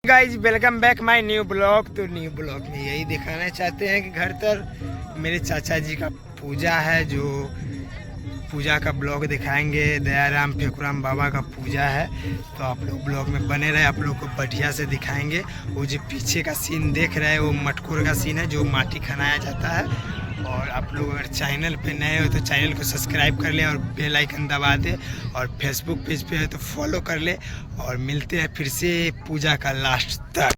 Guys welcome back my new blog. तो new blog में यही दिखाना चाहते हैं कि घर तर मेरे चाचा जी का पूजा है, जो पूजा का ब्लॉग दिखाएंगे। दयाराम फेकुराम बाबा का पूजा है, तो आप लोग ब्लॉग में बने रहे, आप लोग को बढ़िया से दिखाएंगे। वो जो पीछे का सीन देख रहे हैं वो मटकोर का सीन है, जो माटी खनाया जाता है। और आप लोग अगर चैनल पे नए हो तो चैनल को सब्सक्राइब कर ले और बेल आइकन दबा दे, और फेसबुक पेज पे है तो फॉलो कर ले। और मिलते हैं फिर से पूजा का लास्ट तक।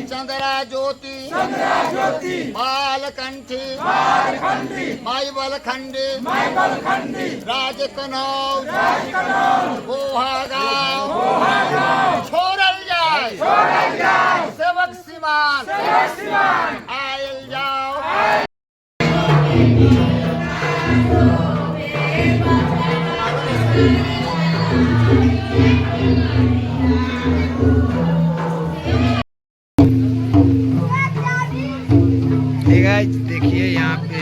चंद्रा ज्योति बालकंठी माई बलखंडी राज कनौज गाँव छोड़ल जाए सेवक सीमान आयल जाओ। देखिए यहाँ पे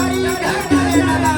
घरी घडणाऱ्याला